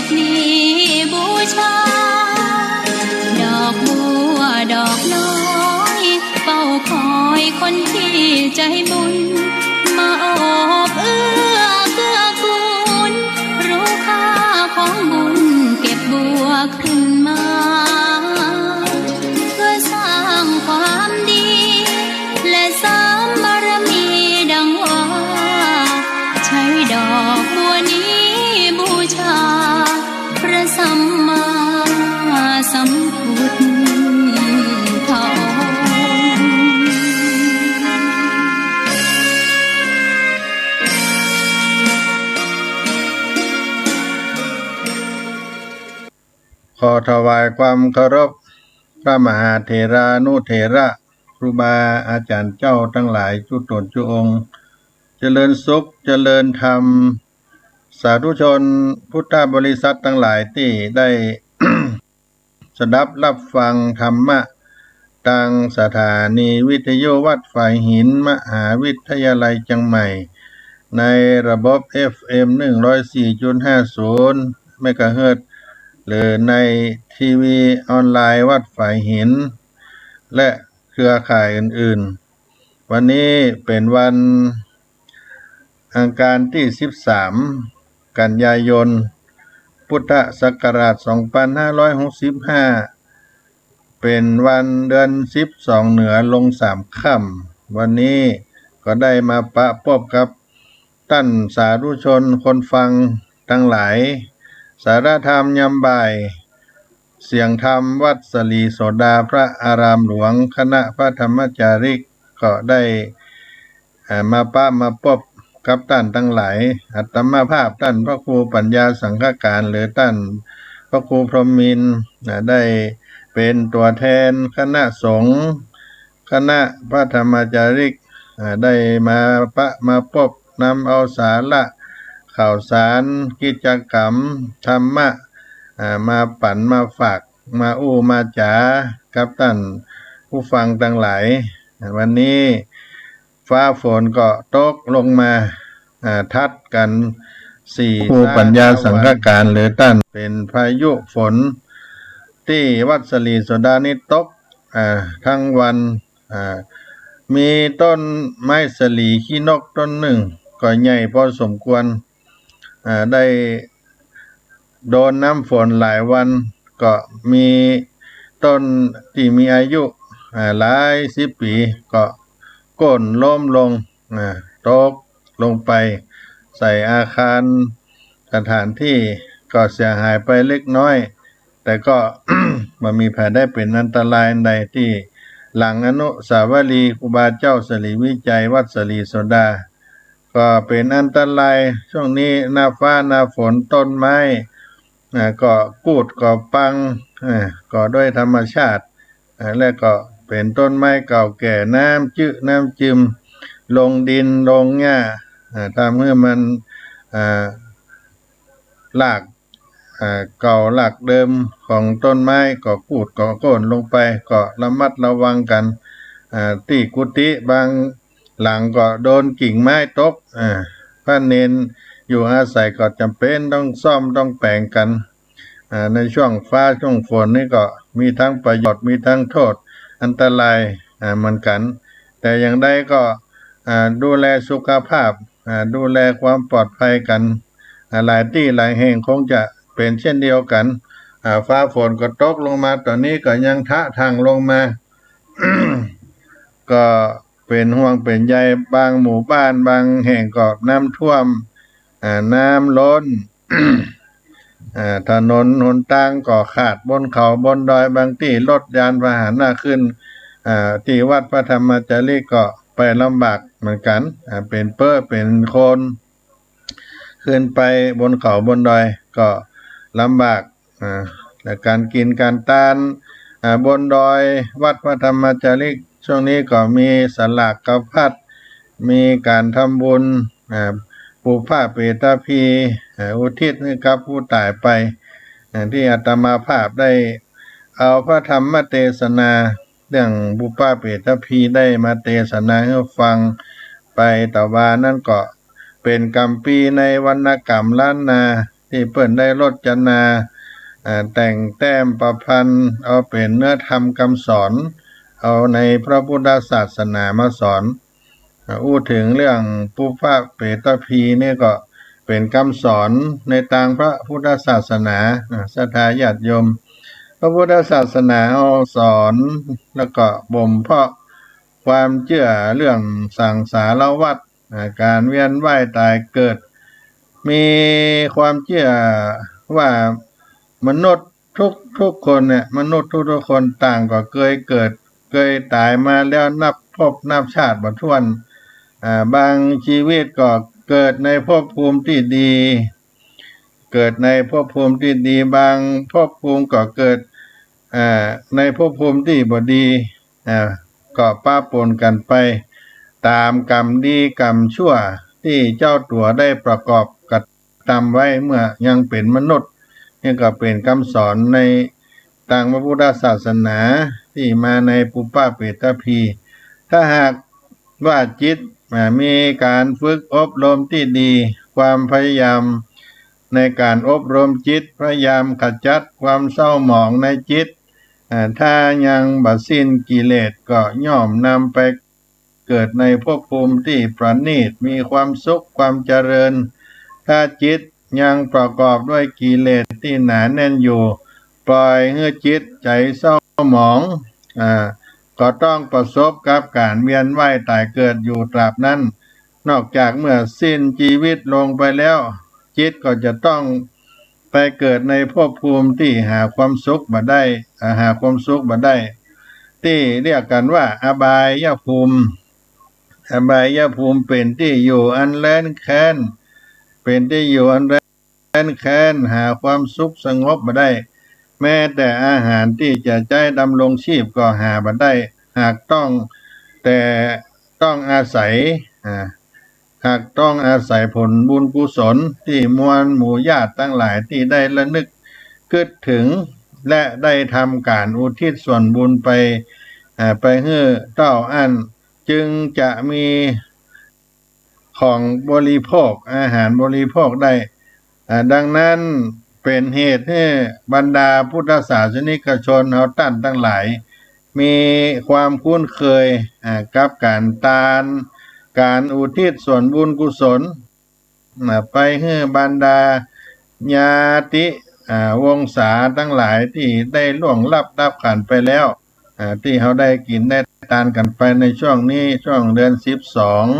บนี้บูชาดอกบัวดอกน้อยเฝ้าคอยคนที่ใจบุญมาโอบเอื้อเกื้อกูลรู้ค่าของบุญเก็บบัวขึ้นมาเพื่อสร้างความดีและเสริมบารมีดังว่าใช้ดอกบัวนี้บูชาพระสัมมาสัมพุทธองค์ขอถวายความเคารพพระมหาเถรานุเถระครูบาอาจารย์เจ้าทั้งหลายทุกตนทุกองค์เจริญสุขเจริญธรรมสาธุชนพุทธบริษัททั้งหลายที่ได้ สดับรับฟังธรรมะทางสถานีวิทยุวัดฝ่ายหินมหาวิทยาลัยเชียงใหม่ในระบบ FM 104.50 เมกะเฮิรตซ์หรือในทีวีออนไลน์วัดฝ่ายหินและเครือข่ายอื่นๆวันนี้เป็นวันอังคารที่13กันยายนพุทธศักราช2565เป็นวันเดือน12เหนือลง3ค่ำวันนี้ก็ได้มาปะพบกับท่านสาธุชนคนฟังทั้งหลายสาระธรรมยามบ่ายเสียงธรรมวัดสลีโสดาพระอารามหลวงคณะพระธรรมจาริกก็ได้มาปะมาพบกับท่านทั้งหลายอัตมาภาพท่านพระครูปัญญาสังฆการหรือท่านพระครูพรหมินทร์ได้เป็นตัวแทนคณะสงฆ์คณะพระธรรมจาริกได้มาปะมาพบนำเอาสาระข่าวสารกิจกรรมธรรมะมาปั่นมาฝากมาอู้มาจ๋ากับท่านผู้ฟังทั้งหลายวันนี้ฟ้าฝนก็ตกลงมาทัดกัน4ครูปัญญาสังฆการหรือท่านเป็นพายุฝนที่วัดสลีโสดานี้ตกทั้งวันมีต้นไม้สลีขี้นกต้นหนึ่งก็ใหญ่พอสมควรได้โดนน้ำฝนหลายวันก็มีต้นที่มีอายุหลาย10 ปีก็โค่นล้มลงตกลงไปใส่อาคารสถานที่ก็เสียหายไปเล็กน้อยแต่ก็ บ่มีภัยได้เป็นอันตรายใดที่หลังอนุสาวรีย์ครูบาเจ้าสลีวิจัยวัดสลีโสดาก็เป็นอันตรายช่วงนี้หน้าฟ้าหน้าฝนต้นไม้ก็กูดก็ปังก็ด้วยธรรมชาติและก็เป็นต้นไม้เก่าแก่น้ำจื้อน้ำจึมลงดินลงหญ้าทำให้มันรากเก่าหลักเดิมของต้นไม้ก็กูดก็โค่นลงไปก็ระมัดระวังกันที่กุฏิบางหลังก็โดนกิ่งไม้ตกพระเนนอยู่อาศัยก็จำเป็นต้องซ่อมต้องแปลงกันในช่วงฟ้าช่วงฝนนี่ก็มีทั้งประโยชน์มีทั้งโทษอันตรายเหมือนกันแต่อย่างใดก็ดูแลสุขภาพดูแลความปลอดภัยกันหลายที่หลายแห่งคงจะเป็นเช่นเดียวกันฟ้าฝนก็ตกลงมาตอนนี้ก็ยังทะทางลงมา ก็เป็นห่วงเป็นใยบางหมู่บ้านบางแห่งก็น้ำท่วมน้ำล้น ถนนหนทางก็ขาดบนเขาบนดอยบางที่รถยานพาหนะขึ้นที่วัดพระธรรมจารีก็ไปลำบากเหมือนกันเป็นเป้อเป็นโคนขึ้นไปบนเขาบนดอยก็ลำบากและการกินการทานบนดอยวัดพระธรรมจารีช่วงนี้ก็มีสลากกพัดมีการทำบุญปูผ้าเปตพีอุทิศให้กับผู้ตายไปที่อาตมาภาพได้เอาพระธรรมเทศนาเรื่องบุพเปตพีได้มาเทศนาให้ฟังไปแต่ว่านั่นก็เป็นกัมปีในวรรณกรรมล้านนา ที่เปิ้นได้รจนาแต่งแต้มประพันธ์เอาเป็นเนื้อธรรมคำสอนเอาในพระพุทธศาสนามาสอนอู้ถึงเรื่องปุพพะเปตพีนี่ก็เป็นคำสอนในทางพระพุทธศาสนาศรัทธาญาติโยมพระพุทธศาสนาเอาสอนแล้วก็บ่มเพาะความเชื่อเรื่องสังสารวัฏการเวียนว่ายตายเกิดมีความเชื่อว่ามนุษย์ทุกคนเนี่ยมนุษย์ทุกคนต่างก็เคยเกิดเคยตายมาแล้วนับภพนับชาติบ่ถ้วนบางชีวิตก็เกิดในภพภูมิที่ดีเกิดในภพภูมิที่ดีบางภพภูมิก็เกิดในภพภูมิที่บ่ดีก็ป้าปนกันไปตามกรรมดีกรรมชั่วที่เจ้าตัวได้ประกอบกระทำไว้เมื่อยังเป็นมนุษย์นี่ก็เป็นคำสอนในทางพระพุทธศาสนาที่มาในปุพพะเปตพีถ้าหากว่าจิตมีการฝึกอบรมที่ดีความพยายามในการอบรมจิตพยายามขจัดความเศร้าหมองในจิตถ้ายังบ่สิ้นกิเลสก็ย่อมนำไปเกิดในภพภูมิที่ประณีตมีความสุขความเจริญถ้าจิตยังประกอบด้วยกิเลสที่หนาแน่นอยู่ปล่อยให้จิตใจเศร้าหมองก็ต้องประสบกับการเวียนว่ายตายเกิดอยู่ตราบนั้นนอกจากเมื่อสิ้นชีวิตลงไปแล้วจิตก็จะต้องไปเกิดในภพภูมิที่หาความสุขบ่ได้หาความสุขบ่ได้ที่เรียกกันว่าอบายภูมิอบายภูมิเป็นที่อยู่อันแร้นแค้นเป็นที่อยู่อันแร้นแค้นหาความสุขสงบบ่ได้แม้แต่อาหารที่จะใช้ดำรงชีพก็หาบ่ได้หากต้องแต่ต้องอาศัยหากต้องอาศัยผลบุญกุศลที่มวลหมู่ญาติทั้งหลายที่ได้ระลึกคิดถึงและได้ทำการอุทิศส่วนบุญไปให้เต้าอันจึงจะมีของบริโภคอาหารบริโภคได้ดังนั้นเป็นเหตุให้บรรดาพุทธศาสนิกชนเอาท่านทั้งหลายมีความคุ้นเคยกับการทานการอุทิศส่วนบุญกุศลไปให้บรรดาญาติวงศาทั้งหลายที่ได้ล่วงลับดับขันไปแล้วที่เขาได้กินได้ทานกันไปในช่วงนี้ช่วงเดือน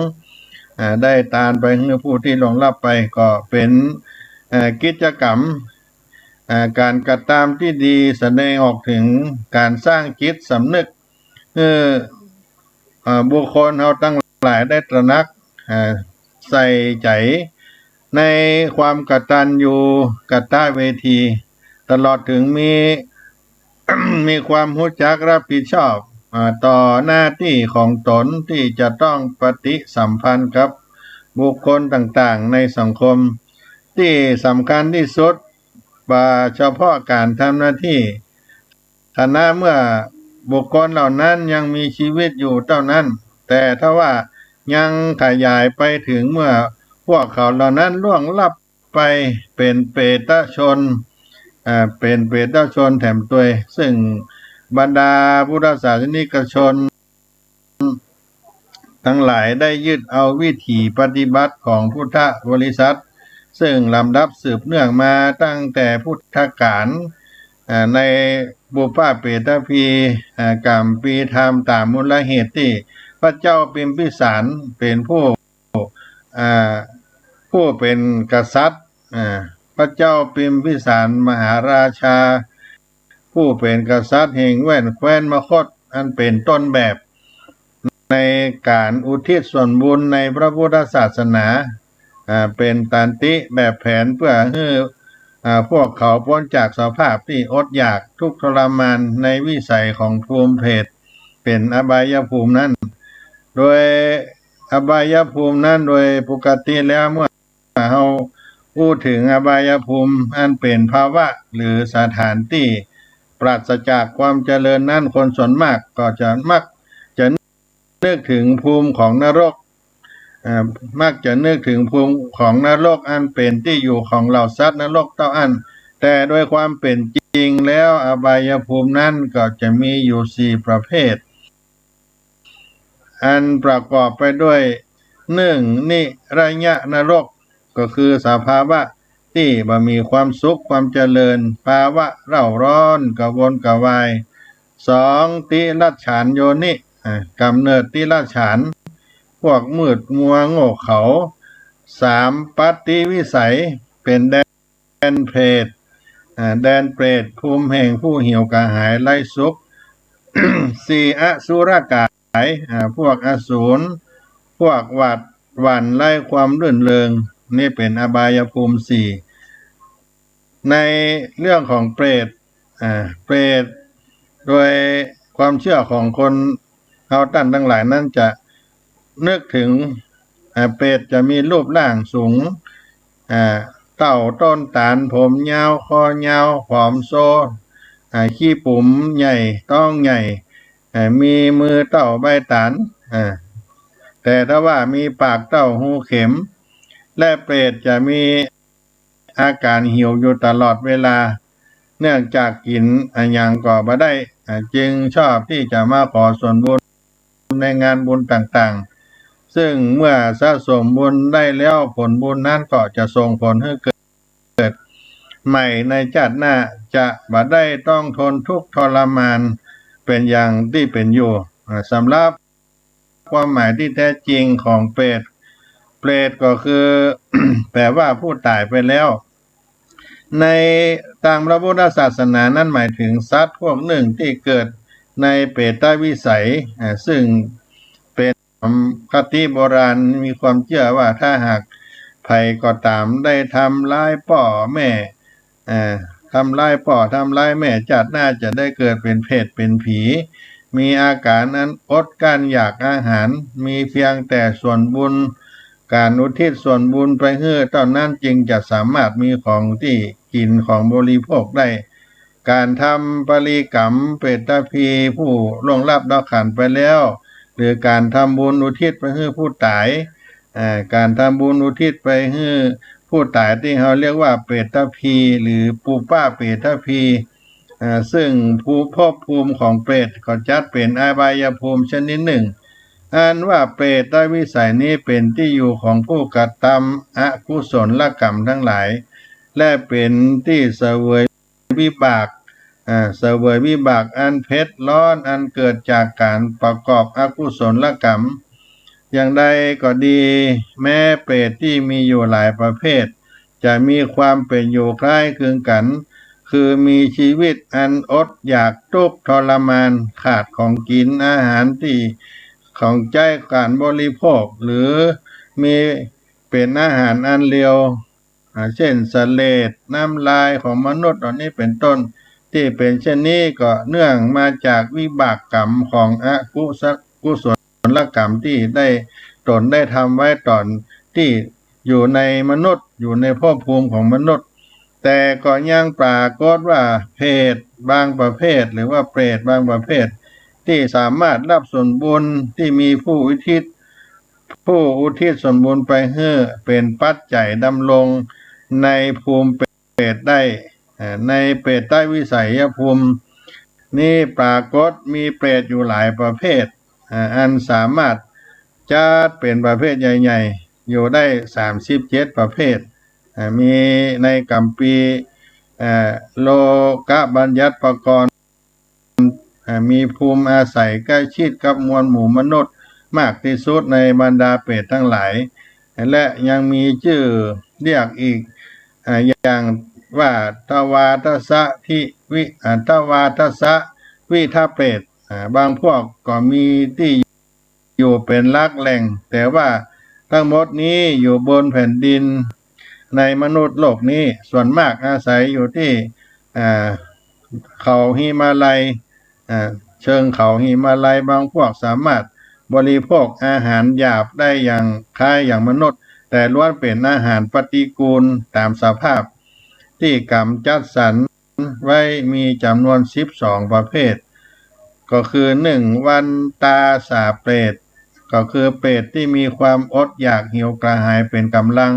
12ได้ทานไปให้ผู้ที่ล่วงลับไปก็เป็นกิจกรรมการกระทำที่ดีแสดงออกถึงการสร้างจิตสำนึกบุคคลเขาตั้งหลายได้ตระหนักใส่ใจในความกตัญญูกตเวทีตลอดถึงมี มีความรู้จักรับผิดชอบต่อหน้าที่ของตนที่จะต้องปฏิสัมพันธ์กับบุคคลต่างๆในสังคมที่สำคัญที่สุดเฉพาะการทำหน้าที่ฐานะเมื่อบุคคลเหล่านั้นยังมีชีวิตอยู่เท่านั้นแต่ถ้าว่ายังขยายไปถึงเมื่อพวกเขาเหล่านั้นล่วงลับไปเป็นเปตชนเป็นเปตชนแถมตัวซึ่งบรรดาพุทธศาสนิกชนทั้งหลายได้ยึดเอาวิถีปฏิบัติของพุทธบริษัทซึ่งลำดับสืบเนื่องมาตั้งแต่พุทธกาลในบุพพเปตพีกรรมปีธรรมตามมูลเหตุที่พระเจ้าพิมพิสารเป็นผู้เป็นกษัตริย์พระเจ้าพิมพิสารมหาราชาผู้เป็นกษัตริย์แห่งแว่นแคว้นมคธอันเป็นต้นแบบในการอุทิศส่วนบุญในพระพุทธศาสนาเป็นตันติแบบแผนเพื่อให้พวกเขาพ้นจากสภาพที่อดอยากทุกข์ทรมานในวิสัยของภูมิเพศเป็นอบายภูมินั้นโดยอบายภูมินั้นโดยปกติแล้วเมื่อเราพูดถึงอบายภูมิอันเป็นภาวะหรือสถานที่ปราศจากความเจริญนั้นคนส่วนมากก็จะมักจะนึกถึงภูมิของนรก มักจะนึกถึงภูมิของนรกอันเป็นที่อยู่ของเหล่าสัตว์นรกเต้าอันแต่โดยความเป็นจริงแล้วอบายภูมินั้นก็จะมีอยู่4ประเภทอันประกอบไปด้วย1นิระยะนรกก็คือสภาวะที่บ่มีความสุขความเจริญภาวะเร่าร้อนกระวนกระวาย2ติรัจฉานโยนิกำเนิดติรัจฉานพวกมืดมัวโง่เขลา3ปัตติวิสัยเป็นแดนเปรตแดนเปรตภูมิแห่งผู้หิวกระหายไร้สุข 4อสุรกายพวกอสูรพวกหวาดหวั่นไร้ความรื่นเริงนี่เป็นอบายภูมิ4ในเรื่องของเปรตเปรตโดยความเชื่อของคนเฮาตั้นทั้งหลายนั้นจะนึกถึงเปรตจะมีรูปร่างสูงเต่าต้นตาลผมยาวคอยาวผอมโซขี้ปุ่มใหญ่ต้องใหญ่มีมือเต่าใบตาลแต่ถ้าว่ามีปากเต่าหูเข็มและเปรตจะมีอาการหิวอยู่ตลอดเวลาเนื่องจากกินอย่างก็บ่ได้จึงชอบที่จะมาขอส่วนบุญในงานบุญต่างๆซึ่งเมื่อสะสมบุญได้แล้วผลบุญนั้นก็จะส่งผลให้เกิดใหม่ในชาติหน้าจะบ่ได้ต้องทนทุกข์ทรมานเป็นอย่างที่เป็นอยู่สำหรับความหมายที่แท้จริงของเปรตก็คือ แปลว่าผู้ตายไปแล้วในตามพระพุทธศาสนานั้นหมายถึงสัตว์พวกหนึ่งที่เกิดในเปตวิสัยซึ่งเป็นคติโบราณมีความเชื่อว่าถ้าหากภัยก็ตามได้ทำร้ายพ่อแม่ทำร้ายพ่อทำร้ายแม่ชาติหน้าจะได้เกิดเป็นเพศเป็นผีมีอาการนั้นอดการอยากอาหารมีเพียงแต่ส่วนบุญการอุทิศส่วนบุญไปให้เท่านั้นจึงจะสามารถมีของที่กินของบริโภคได้การทำปริกรรมเปตพีผู้ล่วงลับดับขันไปแล้วหรือการทำบุญอุทิศไปให้ผู้ตายการทำบุญอุทิศไปให้ผู้ตายที่เขาเรียกว่าเปตพีหรือปูป้าเปตพีซึ่งภพภูมิของเปรตก็จัดเป็นอบายภูมิชนิดหนึ่งอันว่าเปรตวิสัยนี้เป็นที่อยู่ของผู้กระทำอกุศลกรรมทั้งหลายและเป็นที่เสวยวิบากเสวยวิบากอันเผ็ดร้อนอันเกิดจากการประกอบอกุศลกรรมอย่างใดก็ดีแม้เปรตที่มีอยู่หลายประเภทจะมีความเป็นอยู่คล้ายคลึงกันคือมีชีวิตอันอดอยากทุกข์ทรมานขาดของกินอาหารที่ของใจการบริโภคหรือมีเป็นอาหารอันเลวเช่นสเลดน้ำลายของมนุษย์เหล่านี้เป็นต้นที่เป็นเช่นนี้ก็เนื่องมาจากวิบากกรรมของอกุศลกรรมที่ได้ตนได้ทำไว้ตอนที่อยู่ในมนุษย์อยู่ในภพภูมิของมนุษย์แต่ก็ยังปรากฏว่าเพศบางประเภทหรือว่าเปรตบางประเภทที่สามารถรับส่วนบุญที่มีผู้อุทิศส่วนบุญไปให้เป็นปัจจัยดำรงในภูมิเปรตได้ในเปรตใต้วิสัยภูมินี่ปรากฏมีเปรตอยู่หลายประเภทอันสามารถจัดเป็นประเภทใหญ่ๆอยู่ได้37ประเภทมีในกัมปีโลกบัญญัติประกรณ์มีภูมิอาศัยใกล้ชิดกับมวลหมู่มนุษย์มากที่สุดในบรรดาเปรตทั้งหลายและยังมีชื่อเรียกอีกอย่างว่าทวาทสะทิวิทวาทสะวิทเปรตบางพวกก็มีที่อยู่เป็นหลักแหล่งแต่ว่าทั้งหมดนี้อยู่บนแผ่นดินในมนุษย์โลกนี้ส่วนมากอาศัยอยู่ที่เขาหิมาลัยเชิงเขาหิมาลัยบางพวกสามารถบริโภคอาหารหยาบได้อย่างคล้ายอย่างมนุษย์แต่ล้วนเป็นอาหารปฏิกูลตามสภาพที่กรรมจัดสรรไว้มีจำนวน12ประเภทก็คือ1วันตาสาเปรต ก็คือเปรตที่มีความอดอยากหิวกระหายเป็นกำลัง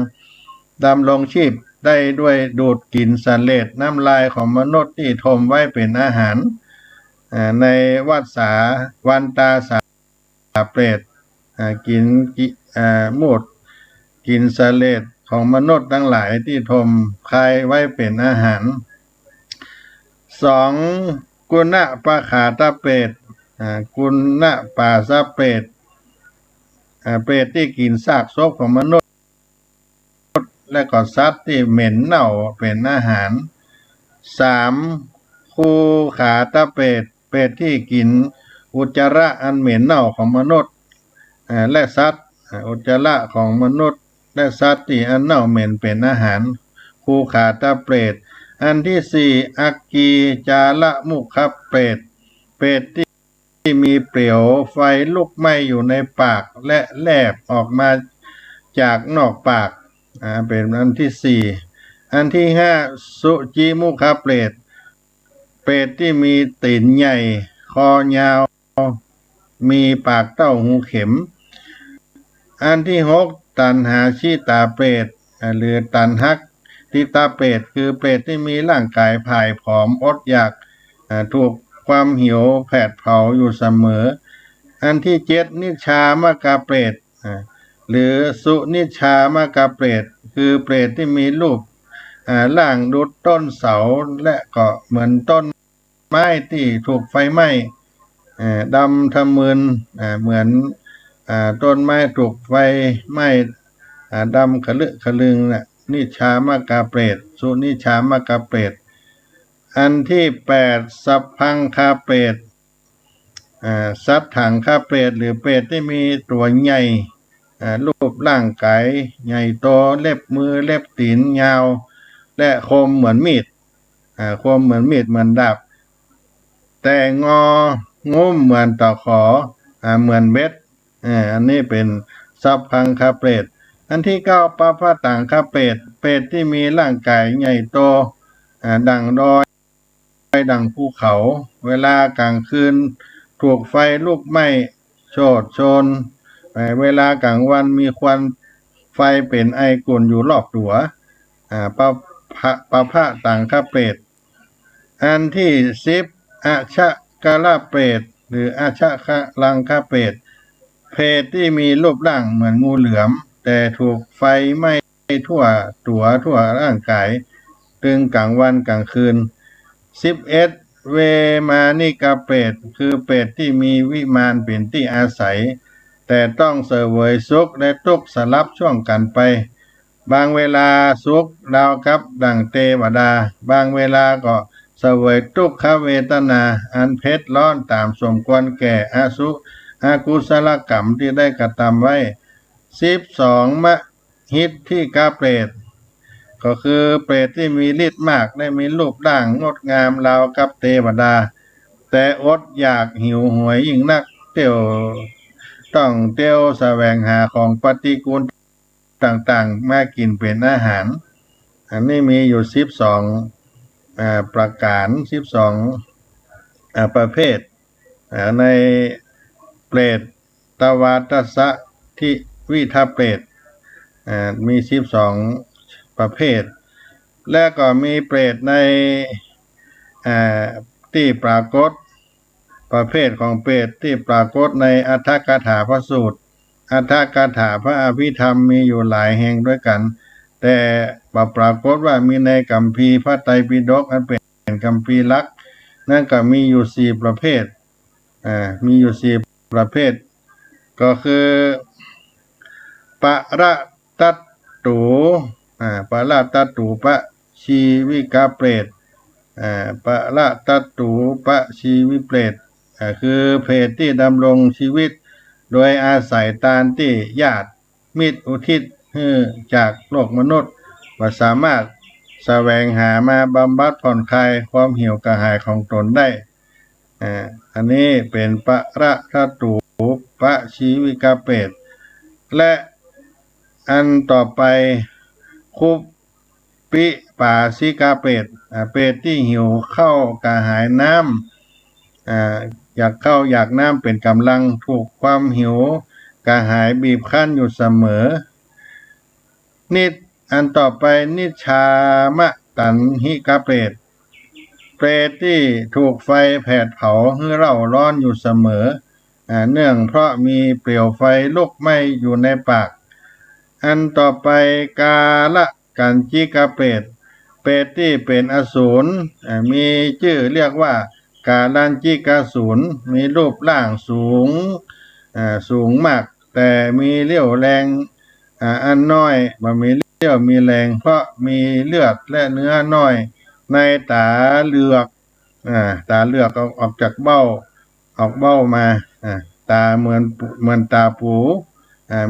ดำรงชีพได้ด้วยดูดกินสัตว์เล็ดน้ำลายของมนุษย์ที่ทมไว้เป็นอาหารในวัดสาวันตาสาเปรตกินมูดกินสัตว์เล็ดของมนุษย์ทั้งหลายที่ทมคายไว้เป็นอาหารสองกุณะปะขาตเปรตกุณะปาสะเปรตเปรตที่กินซากศพของมนุษย์และก็สัตว์ที่เหม็นเน่าเป็นอาหารสามคูขาตเปรตเปรตที่กินอุจจาระอันเหม็นเน่าของมนุษย์และสัตว์อุจจาระของมนุษย์และสัตว์ที่อันเน่าเหม็นเป็นอาหารคูขาตเปรตอันที่สี่อักกีจาละมุขเปรตเปรตที่มีเปลวไฟลุกไหม้อยู่ในปากและแลบออกมาจากนอกปากเป็นอันที่สี่อันที่ห้าสุจิมุขเปรตเปรตที่มีตีนใหญ่คอยาวมีปากเต้าหูเข็มอันที่หกตันหาชิตาเปรตหรือตันหักทิตาเปรตคือเปรตที่มีร่างกายผ่ายผอมอดอยากถูกความหิวแผดเผาอยู่เสมออันที่เจ็ดนิชามกาเปรตหรือสุนิชามกาเปรตคือเปรตที่มีรูปร่างดุจต้นเสาและก็เหมือนต้นไม้ที่ถูกไฟไหม้ดำทะมึนเหมือนต้นไม้ถูกไฟไหม้ดำขะลึกขะลึงน่ะนิชามกาเปรตสุนิชามกาเปรตอันที่แปดสัพพังคาเปรตสัตถังคาเปรตหรือเปรตที่มีตัวใหญ่รูปร่างกายใหญ่โตเล็บมือเล็บตีนยาวและคมเหมือนมีดคมเหมือนมีดเหมือนดาบแต่งุ้มเหมือนตะขอเหมือนเบ็ดอันนี้เป็นสัพพังคาเปรตอันที่เก้าปะพะตังคาเปรตเปรตที่มีร่างกายใหญ่โตดังดอยดังภูเขาเวลากลางคืนถูกไฟลุกไหม้โชติโชนเวลากลางวันมีควันไฟเป็นไอกุ่นอยู่รอบตัวปะพะตังคาเปรตอันที่สิบอาชะกะละเปรตหรืออาชะคะลังคาเปรตเปรตที่มีรูปร่างเหมือนงูเหลือมแต่ถูกไฟไหม้ทั่วตัวทั่วร่างกายตึงกลางวันกลางคืน11เวมานิกาเปรตคือเปรตที่มีวิมานเป็นที่อาศัยแต่ต้องเสวยสุขและทุกข์สลับช่วงกันไปบางเวลาสุขราวกับดั่งเทวดาบางเวลาก็เสวยทุกขเวทนาอันเผ็ดร้อนตามสมควรแก่อากุศลกรรมที่ได้กระทำไว้12มหิทธิกาเปรตก็คือเปรตที่มีฤทธิ์มากได้มีรูปร่างงดงามราวกับเทวดาแต่อดอยากหิวโหยยิ่งนักต้องเที่ยวแสวงหาของปฏิกูลต่างๆมากินเป็นอาหารอันนี้มีอยู่12ประการ12ประเภทในเปรตตวาทสะที่วิทเปรตมี12ประเภทและก็มีเปรตในที่ปรากฏประเภทของเปรตที่ปรากฏในอัตถกถาพระสูตรอัตถกถาพระอภิธรรมมีอยู่หลายแห่งด้วยกันแต่ปรากฏว่ามีในคัมภีร์พระไตรปิฎกอันเป็นคัมภีร์ลักษณ์นั่นก็มีอยู่4ประเภทมีอยู่4ประเภทก็คือปะระตัตตูปะระตัตตูปะชีวิกาเปรตปะระตัตตูปะชีวิเปรตคือเปรตที่ดำรงชีวิตโดยอาศัยทานที่ญาติมิตรอุทิศจากโลกมนุษย์ว่าสามารถแสวงหามาบำบัดผ่อนคลายความหิวกระหายของตนได้อันนี้เป็นปะระตัตตูปะชีวิกาเปรตและอันต่อไปคุปปิปาสิกาเปรตเปรตที่หิวข้าวกระหายน้ำอยากข้าวอยากน้ำเป็นกำลังถูกความหิว กระหายบีบคั้นอยู่เสมอนิดอันต่อไปนิชามะตันหิกะเปรตเปรตที่ถูกไฟแผดเผาให้เร่าร้อนอยู่เสมอเนื่องเพราะมีเปลวไฟลุกไหม้อยู่ในปากอันต่อไปกาละกันจิกะเปรตเปรตที่เป็นอสูรมีชื่อเรียกว่ากาลันจิกาสูรมีรูปร่างสูงมากแต่มีเรี่ยวแรงอันน้อยบ่มีเรี่ยวมีแรงเพราะมีเลือดและเนื้อน้อยในตาเหลือกตาเหลือกออกจากเบ้ามาตาเหมือนตาปู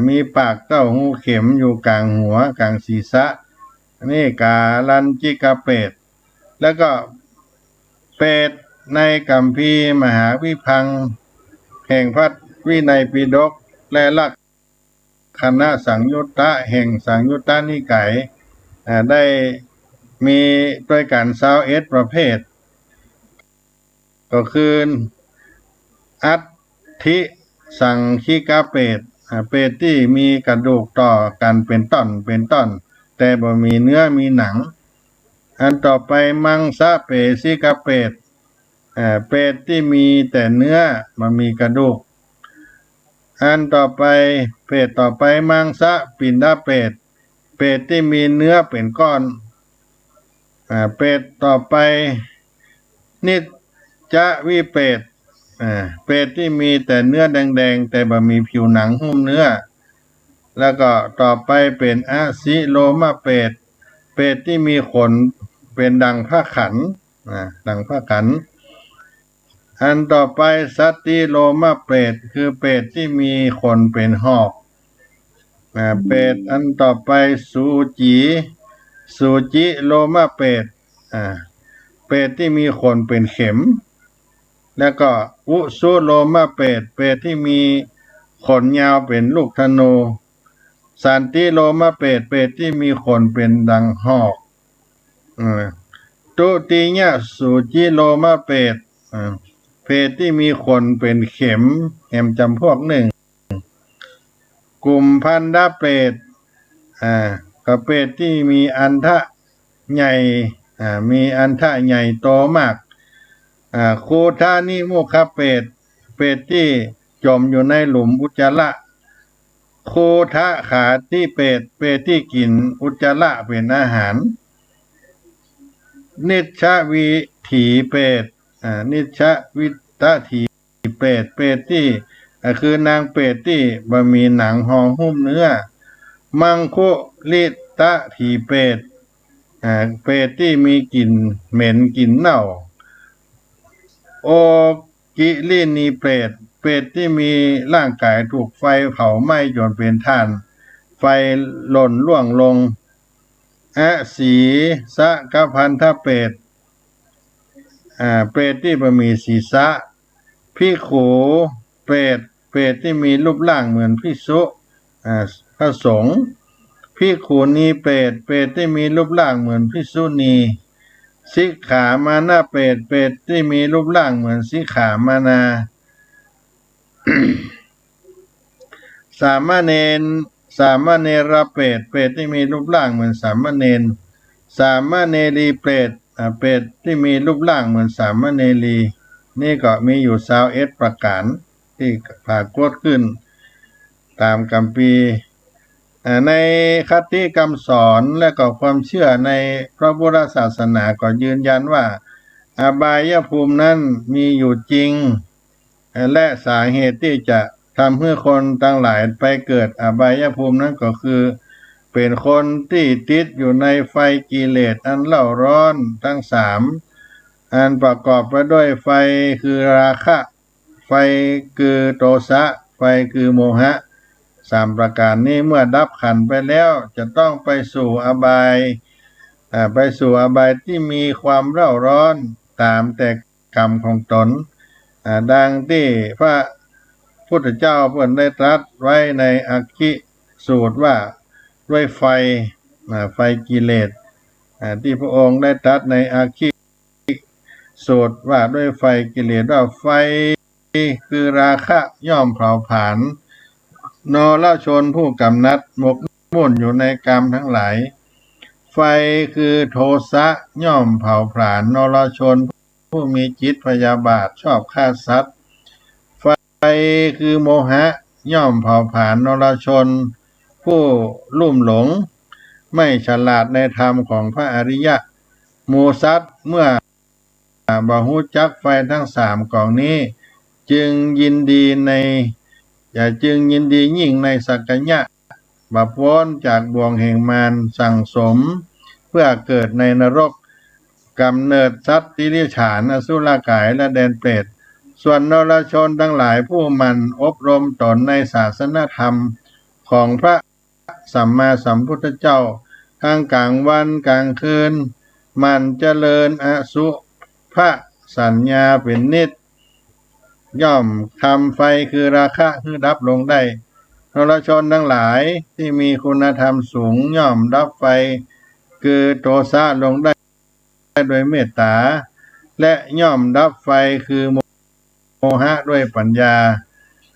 มีปากเต้าหูเข็มอยู่กลางหัวกลางศีรษะนี่กาลันจิกาเปรตแล้วก็เปรตในกัมภีร์มหาวิพังค์แห่งพระวินัยปิฎกและลักคณะสังยุตตะแห่งสังยุตตนิกายได้มีด้วยกัน21ประเภทก็คืออัตถิสังคิกาเปรตเปรตที่มีกระดูกต่อกันเป็นต้นแต่บ่มีเนื้อมีหนังอันต่อไปมังสะเปสิกาเปรตเปรตที่มีแต่เนื้อบ่มีกระดูกอันต่อไปเปรตต่อไปมังสะปินดาเปรตเปรตที่มีเนื้อเป็นก้อนเปรตต่อไปนิจจวิเปรตเปรตที่มีแต่เนื้อแดงๆแต่บ่มีผิวหนังหุ้มเนื้อแล้วก็ต่อไปเป็นอสิโลมาเปรตเปรตที่มีขนเป็นดังผ้าขันดังผ้าขันอันต่อไปสัตติโลมาเปรตคือเปรตที่มีขนเป็นหอกเปรตอันต่อไปสุจิโลมาเปรตเปรตที่มีขนเป็นเข็มแล้วก็อุสุโลมาเปรตเปรตที่มีขนยาวเป็นลูกธนูสันติโลมาเปรตเปรตที่มีขนเป็นดังหอกตุติยะสุจิโลมาเปรตเปรตที่มีขนเป็นเข็มจำพวกหนึ่งกลุ่มพันดาเปรตก็เปรตที่มีอันทะใหญ่มีอันทะใหญ่โตมากคูธานิมุขเปรตเปรตที่จมอยู่ในหลุมอุจจาระคูทะขาที่เปรตที่กินอุจจาระเป็นอาหารนิชชวิถีเปรตนิชชวิตถีเปรตที่คือนางเปรตที่บ่มีหนังห่อหุ้มเนื้อมังคุลิตถีเปรตเปรตที่มีกลิ่นเหม็นกลิ่นเน่าโอกิลินีเปรตที่มีร่างกายถูกไฟเผาไหม้จนเป็นถ่านไฟหล่นล่วงลงสีสะกพันธเปรตเปรตที่บ่มีศีรษะภิกขุเปรตที่มีรูปร่างเหมือนภิกษุพระสงฆ์ภิกขุณีเปรตที่มีรูปร่างเหมือนภิกษุณีสิกขามานาเปรตที่มีรูปร่างเหมือนสิกขามานา สามเณรเปรตที่มีรูปร่างเหมือนสามเณรสามเณรีเปรตที่มีรูปร่างเหมือนสามเณรีนี่ก็มีอยู่21ประการที่ปรากฏขึ้นตามคัมภีร์ในคติคำสอนและก็ความเชื่อในพระพุทธศาสนาก็ยืนยันว่าอบายภูมินั้นมีอยู่จริงและสาเหตุที่จะทำให้คนทั้งหลายไปเกิดอบายภูมินั้นก็คือเป็นคนที่ติดอยู่ในไฟกิเลสอันเล่าร้อนทั้ง3อันประกอบไปด้วยไฟคือราคะไฟคือโทสะไฟคือโมหะ3ประการนี้เมื่อดับขันธ์ไปแล้วจะต้องไปสู่อบายที่มีความเร่าร้อนตามแต่กรรมของตนดังที่พระพุทธเจ้าเพิ่นได้ตรัสไว้ในอัคคิสูตรว่าด้วยไฟกิเลสที่พระองค์ได้ตรัสในอัคคิสูตรว่าด้วยไฟกิเลสว่าไฟคือราคะย่อมเผาผลาญ นรชนผู้กำนัดหมกมุ่นอยู่ในกรรมทั้งหลายไฟคือโทสะย่อมเผาผลาญนรชนผู้มีจิตพยาบาทชอบฆ่าสัตว์ไฟคือโมหะย่อมเผาผลาญนรชนผู้ลุ่มหลงไม่ฉลาดในธรรมของพระอริยะหมู่สัตว์เมื่อบ่ฮู้จักไฟทั้งสามกองนี้จึงยินดียิ่งในสักกยะบัพพ้นจากบ่วงแห่งมารสั่งสมเพื่อเกิดในนรกกำเนิดสัตว์ติริฉานอสุรกายและแดนเปรตส่วนนรชนทั้งหลายผู้มันอบรมตนในศาสนธรรมของพระสัมมาสัมพุทธเจ้าทั้งกลางวันกลางคืนมันเจริญอสุภสัญญาเป็นนิจย่อมทำไฟคือราคะคือดับลงได้นรชนทั้งหลายที่มีคุณธรรมสูงย่อมดับไฟคือโทสะลงได้โดยเมตตาและย่อมดับไฟคือโมหะด้วยปัญญา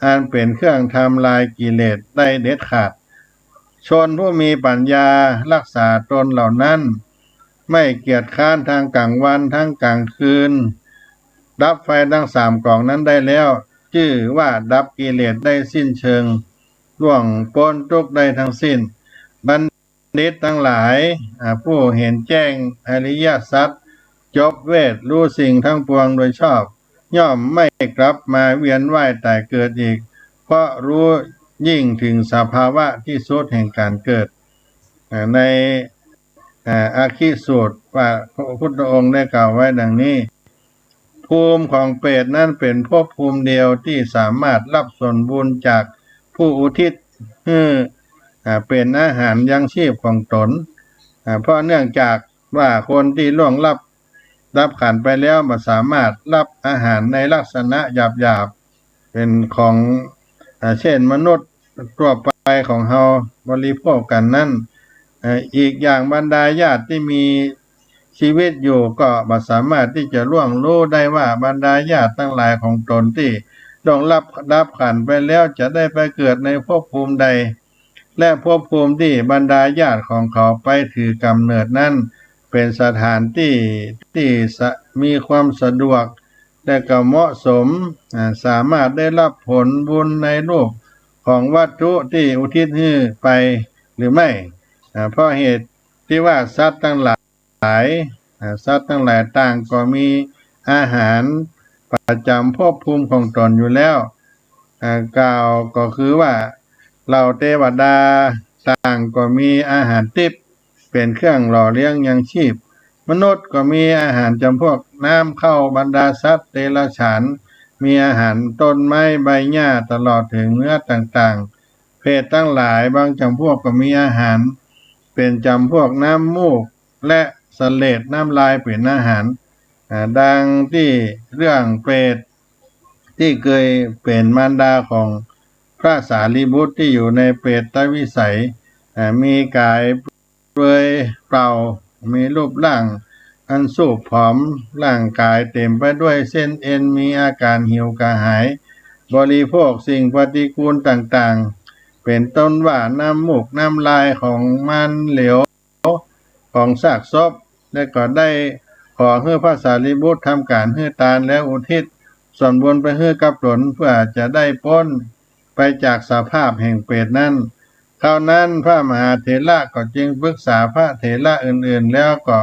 อันเป็นเครื่องทำลายกิเลสได้เด็ดขาดชนผู้มีปัญญารักษาตนเหล่านั้นไม่เกียจคร้านทางกลางวันทั้งกลางคืนดับไฟทั้งสามกองนั้นได้แล้วชื่อว่าดับกิเลสได้สิ้นเชิงล่วงพ้นทุกข์ได้ทั้งสิ้นบัณฑิตทั้งหลายผู้เห็นแจ้งอริยสัจจบเวทรู้สิ่งทั้งปวงโดยชอบย่อมไม่กลับมาเวียนว่ายตายเกิดอีกเพราะรู้ยิ่งถึงสภาวะที่สุดแห่งการเกิดในอาคิสูตรว่าพระพุทธองค์ได้กล่าวไว้ดังนี้ภูมิของเปรตนั้นเป็นภพภูมิเดียวที่สามารถรับส่วนบุญจากผู้อุทิศเป็นอาหารยังชีพของตนเพราะเนื่องจากว่าคนที่ล่วงรับขันไปแล้วไม่สามารถรับอาหารในลักษณะหยาบๆเป็นของเช่นมนุษย์ทั่วไปของเฮาบริโภคกันนั้นอีกอย่างบรรดาญาติที่มีชีวิตอยู่ก็บ่สามารถที่จะล่วงรู้ได้ว่าบรรดาญาติทั้งหลายของตนที่ต้องรับขันไปแล้วจะได้ไปเกิดในภพภูมิใดและภพภูมิที่บรรดาญาติของเขาไปถือกำเนิดนั้นเป็นสถานที่มีความสะดวกและก็เหมาะสมสามารถได้รับผลบุญในรูปของวัตถุที่อุทิศให้ไปหรือไม่เพราะเหตุที่ว่าสัตว์ทั้งหลายต่างก็มีอาหารประจำภพภูมิของตนอยู่แล้วกล่าวก็คือว่าเหล่าเทวดาต่างก็มีอาหารทิพย์เป็นเครื่องหล่อเลี้ยงยังชีพมนุษย์ก็มีอาหารจำพวกน้ำเข้าบรรดาสัตว์เดรัจฉานมีอาหารต้นไม้ใบหญ้าตลอดถึงเนื้อต่างๆเพศทั้งหลายบางจำพวกก็มีอาหารเป็นจำพวกน้ำมูกและเสลดน้ำลายเป็นอาหารดังที่เรื่องเปรตที่เคยเป็นมารดาของพระสารีบุตรที่อยู่ในเปรตวิสัยมีกายเปลือยเปล่ามีรูปร่างอันสูบผอมร่างกายเต็มไปด้วยเส้นเอ็นมีอาการหิวกระหายบริโภคสิ่งปฏิกูลต่างๆเป็นต้นว่าน้ำมูกน้ำลายของมันเหลวของซากศพและก็ได้ขอให้พระสารีบุตรทำการให้ทานแล้วอุทิศส่วนบุญไปให้กับตนเพื่อจะได้พ้นไปจากสภาพแห่งเปรตนั้นคราวนั้นพระมหาเถระก็จึงปรึกษาพระเถระอื่นๆแล้วก็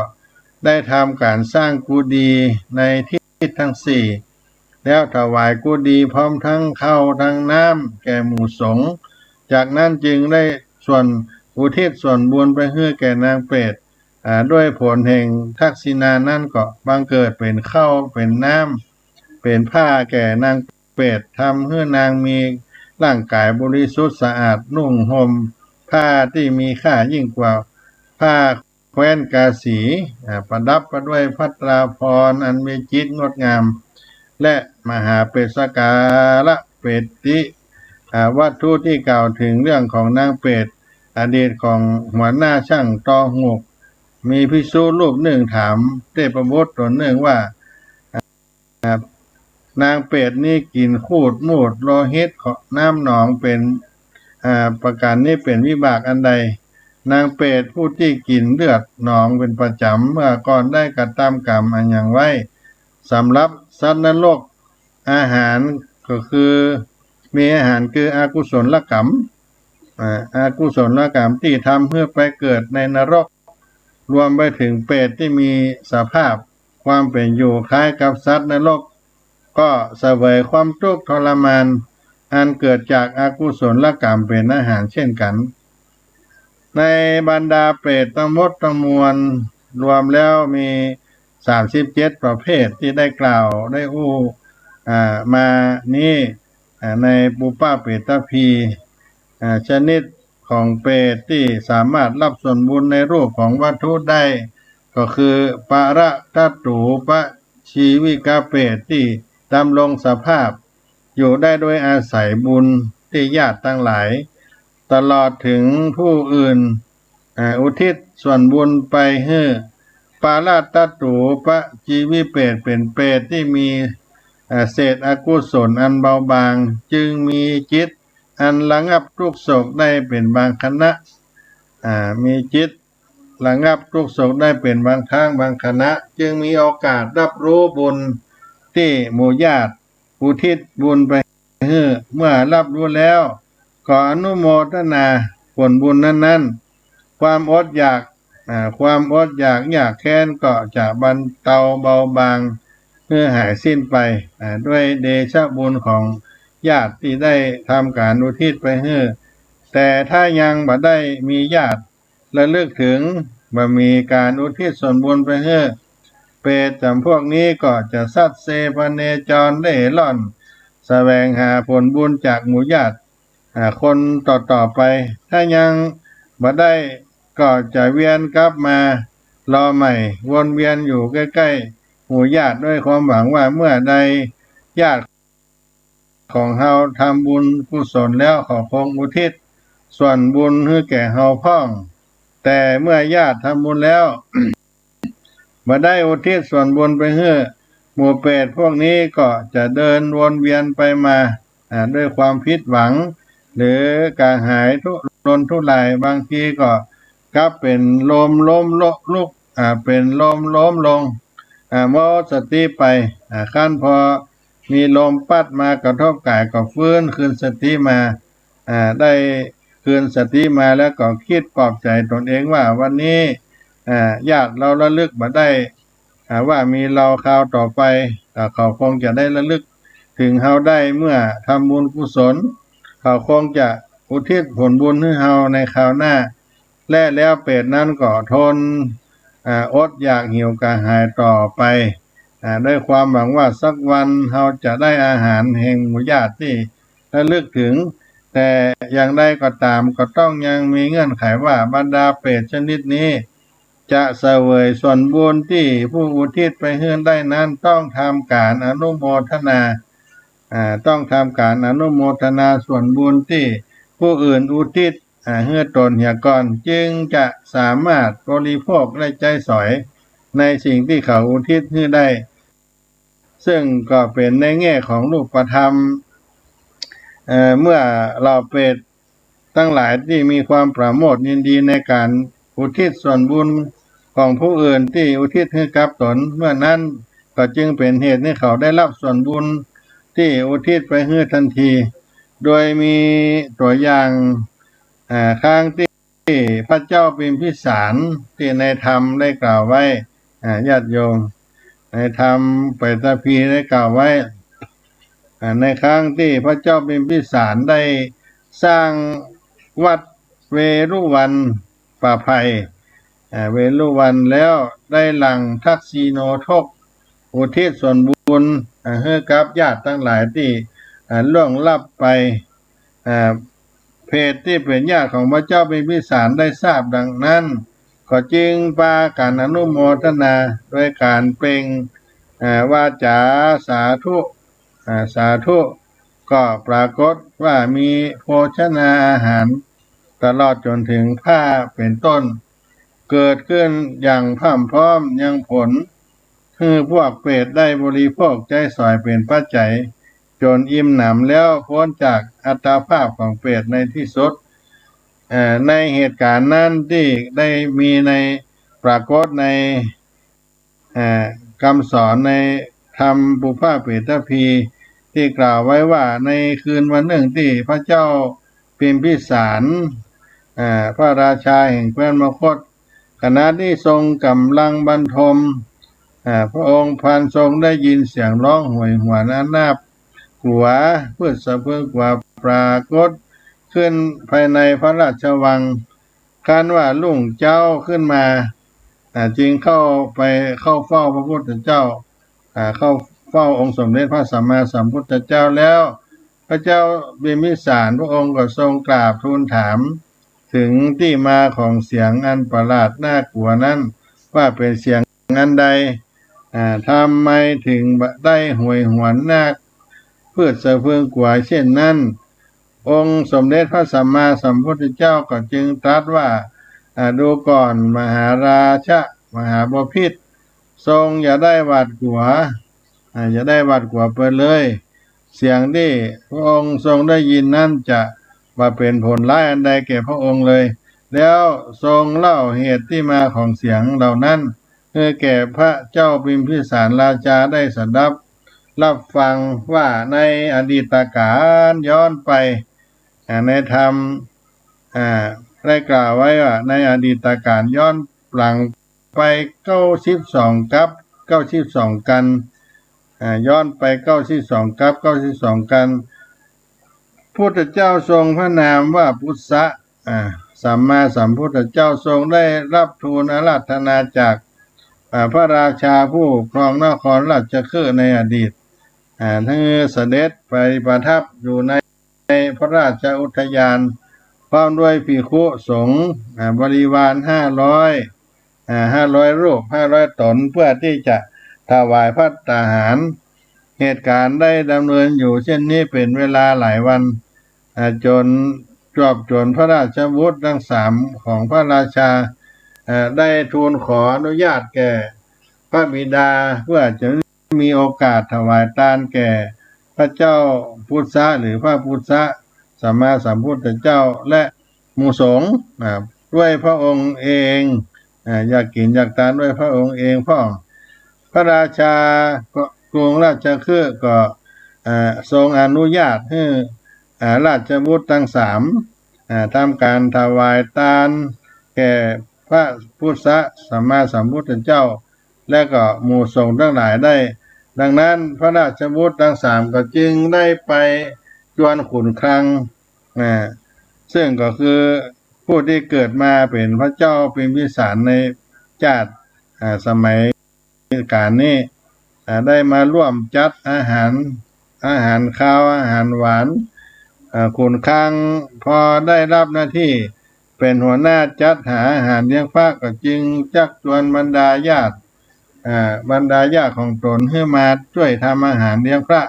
ได้ทำการสร้างกุฏิในทิศทั้งสี่แล้วถวายกุฏิพร้อมทั้งข้าวทั้งน้ำแก่หมู่สงฆ์จากนั้นจึงได้ส่วนอุทิศส่วนบุญไปให้แก่นางเปรตด้วยผลแห่งทักษิณานั้นก็บังเกิดเป็นข้าวเป็นน้ำเป็นผ้าแก่นางเปรตทำให้นางมีร่างกายบริสุทธิ์สะอาดนุ่งห่มผ้าที่มีค่ายิ่งกว่าผ้าแคว้นกาสีประดับไปด้วยภัตราภรณ์อันมีจิตงดงามและมหาเปสการะเปติวัตถุที่กล่าวถึงเรื่องของนางเปรตอดีตของหัวหน้าช่างตอหกมีภิกษุรูปหนึ่งถามเทพบุตรตนหนึ่งว่านางเปรตนี่กินคูดมูดโลหิตน้ำหนองเป็น ประการนี้เป็นวิบากอันใดนางเปรตผู้ที่กินเลือดหนองเป็นประจำเมื่อก่อนได้กระทำกรรมอันอย่างไว้สำหรับสัตว์นรกอาหารก็คือมีอาหารคืออกุศลกรรมอากุศลกรรมที่ทำเพื่อไปเกิดในนรกรวมไปถึงเปรตที่มีสภาพความเป็นอยู่คล้ายกับสัตว์นรกก็เสวยความทุกข์ทรมานอันเกิดจากอากุศลกรรมเป็นอาหารเช่นกันในบรรดาเปรตทั้งหมดทั้งมวลรวมแล้วมี37ประเภทที่ได้กล่าวได้มานี้ในปุปปาเปตพีชนิดของเปรตที่สามารถรับส่วนบุญในรูปของวัตถุได้ก็คือปะระทัตตูปะชีวิกาเปรตที่ดำรงสภาพอยู่ได้โดยอาศัยบุญที่ญาติทั้งหลายตลอดถึงผู้อื่นอุทิศส่วนบุญไปให้ปาราตัตตูปะชีวิเปรตเป็นเปรตที่มีเศษอกุศลอันเบาบางจึงมีจิตอันระงับทุกโศกได้เป็นบางขณะมีจิตระงับทุกโศกได้เป็นบางครั้งบางขณะจึงมีโอกาสรับรู้บุญที่หมู่ญาติอุทิศบุญไปให้เมื่อรับรู้แล้วก็อนุโมทนาผลบุญนั้นๆความอดอยากอยากแค้นก็จะบรรเทาเบาบางเพื่อหายสิ้นไปด้วยเดชะบุญของญาติที่ได้ทำการอุทิศไปให้แต่ถ้ายังบ่ได้มีญาติระลึกถึงบ่มีการอุทิศส่วนบุญไปให้เปรตจำพวกนี้ก็จะสัตเซพเนจรเล่ร่อนแสวงหาผลบุญจากหมู่ญาติคนต่อไปถ้ายังบ่ได้ก็จะเวียนกลับมารอใหม่วนเวียนอยู่ใกล้ๆหมู่ญาติด้วยความหวังว่าเมื่อใดญาติของเฮาทำบุญกุศลแล้วขอคงอุทิศส่วนบุญให้แก่เฮาพ้องแต่เมื่อญาติทำบุญแล้ว บ่ได้อุทิศส่วนบุญไปให้หมู่เปรตพวกนี้ก็จะเดินวนเวียนไปมาด้วยความผิดหวังหรือกระหายทุรนทุรายบางทีก็กลับเป็นลมล้มลุกเป็นลมล้มลงหมดสติไปขั้นพอมีลมปัดมากระทบกายก็ฟื้นคืนสติมาได้คืนสติมาแล้วก็คิดปลอบใจตนเองว่าวันนี้ญาติเราระลึกมาได้ว่ามีเราคราวต่อไปเขาคงจะได้ระลึกถึงเฮาได้เมื่อทำบุญกุศลเขาคงจะอุทิศผลบุญให้เฮาในคราวหน้าและแล้วเปรตนั้นก็ทนอดอยากหิวกระหายต่อไปด้วยความหวังว่าสักวันเฮาจะได้อาหารแห่งหมู่ญาติที่ระลึกถึงแต่อย่างใดก็ตามก็ต้องยังมีเงื่อนไขว่าบรรดาเปรตชนิดนี้จะเสวยส่วนบุญที่ผู้อุทิศไปให้ได้นั้นต้องทำการอนุโมทนาส่วนบุญที่ผู้อื่นอุทิศให้ตนเหียก่อนจึงจะสามารถบริโภคและใจสอยในสิ่งที่เขาอุทิศให้ได้ซึ่งก็เป็นในแง่ของรูปธรรมเมื่อเราเปรตทั้งหลายที่มีความปราโมทย์ยินดีในการอุทิศส่วนบุญของผู้อื่นที่อุทิศให้กับตนเมื่อนั้นก็จึงเป็นเหตุให้เขาได้รับส่วนบุญที่อุทิศไปให้ทันทีโดยมีตัวอย่างข้างที่พระเจ้าพิมพิสารที่ในธรรมได้กล่าวไว้ญาติโยมในธรรมเปตพีได้กล่าวไว้ในครั้งที่พระเจ้าพิมพิสารได้สร้างวัดเวรุวันป่าไผ่เวรุวันแล้วได้หลังทักษิโนทกอุทิศส่วนบุญให้กับญาติทั้งหลายที่ล่วงลับไปเพศที่เป็นญาติของพระเจ้าพิมพิสารได้ทราบดังนั้นก็จึงพากันอนุโมทนาด้วยการเปล่งวาจาสาธุก็ปรากฏว่ามีโภชนาอาหารตลอดจนถึงผ้าเป็นต้นเกิดขึ้นอย่างพรั่งพร้อมยังผลคือพวกเปรตได้บริโภคใจสอยเป็นปัจจัย จนอิ่มหนำแล้วพ้นจากอัตภาพของเปรตในที่สุดในเหตุการณ์นั้นที่ได้มีในปรากฏในคำสอนในธรรมบุพเพเปตพีที่กล่าวไว้ว่าในคืนวันหนึ่งที่พระเจ้าพิมพิสารพระราชาแห่งแคว้นมคธขณะที่ทรงกำลังบรรทมพระองค์พันทรงได้ยินเสียงร้องโหยหวนอันน่ากลัวพืชสะพึงกว่าปรากฏขึ้นภายในพระราชวังครั้นว่าลุ่งเจ้าขึ้นมาจึงเข้าเฝ้าพระพุทธเจ้าเข้าเฝ้าองค์สมเด็จพระสัมมาสัมพุทธเจ้าแล้วพระเจ้าบิมพิสารพระองค์ก็ทรงกราบทูลถามถึงที่มาของเสียงอันประหลาดน่ากลัวนั้นว่าเป็นเสียงอันใดทำไมถึงได้โหยหวนนาคพืชสะพึงกว่าเช่นนั้นองค์สมเด็จพระสัมมาสัมพุทธเจ้าก็จึงตรัสว่าดูก่อนมหาราชะมหาบพิตรทรงอย่าได้หวาดกลัวอย่าได้หวาดกลัวไปเลยเสียงที่พระองค์ทรงได้ยินนั้นจะว่าเป็นผลร้ายอันใดแก่พระองค์เลยแล้วทรงเล่าเหตุที่มาของเสียงเหล่านั้นแก่พระเจ้าพิมพิสารราชาได้สดับรับฟังว่าในอดีตการย้อนไปในธรรมได้กล่าวไว้ว่าในอดีตการย้อนหลังไป92กับ92กันย้อนไป92กับ92กันพุทธเจ้าทรงพระนามว่าพุทธะสัมมาสัมพุทธเจ้าทรงได้รับทูลอาราธนาจากพระราชาผู้ครองนครราชคฤห์ในอดีตทั้งเสด็จไปประทับอยู่ในพระราชอุทยานพร้อมด้วยภิกษุสงฆ์บริวาร500รูป500ตนเพื่อที่จะถวายภัตตาหารเหตุการณ์ได้ดำเนินอยู่เช่นนี้เป็นเวลาหลายวันจนจนพระราชบุตรทั้ง3ของพระราชาได้ทูลขออนุญาตแก่พระบิดาเพื่อจะมีโอกาสถวายทานแก่พระเจ้าพุทธะหรือพระพุทธะสัมมาสัมพุทธเจ้าและหมู่สงฆ์ด้วยพระองค์เองอยากกินอยากทานด้วยพระองค์เองพ่อพระราชากรุงราชคฤห์ก็ทรงอนุญาตให้ราชบุตรทั้ง3ทำการถวายทานแก่พระพุทธสัมมาสัมพุทธเจ้าและก็หมู่สงฆ์ทั้งหลายได้ดังนั้นพระราชบุตรทั้ง3ก็จึงได้ไปจวนขุนคลังซึ่งก็คือผู้ที่เกิดมาเป็นพระเจ้าพิมพิสารในชาติสมัยการนี้ได้มาร่วมจัดอาหารข้าวอาหารหวานขุนคลังพอได้รับหน้าที่เป็นหัวหน้าจัดหาอาหารเลี้ยงพระก็จึงจักชวนบรรดาญาติของตนให้มาช่วยทำอาหารเลี้ยงพระ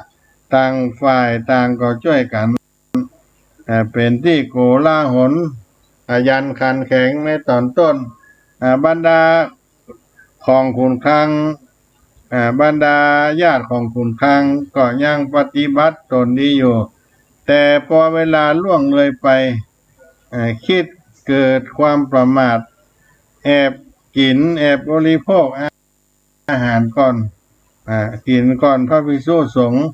ต่างฝ่ายต่างก็ช่วยกันเป็นที่โกลาหลยันขันแข็งในตอนต้นบรรดาของขุนคลังบรรดาญาติของขุนคลังก็ยังปฏิบัติตนดีอยู่แต่พอเวลาล่วงเลยไปคิดเกิดความประมาทแอบกินแอบบริโภคอาหารก่อนกินก่อนพระภิกษุสงฆ์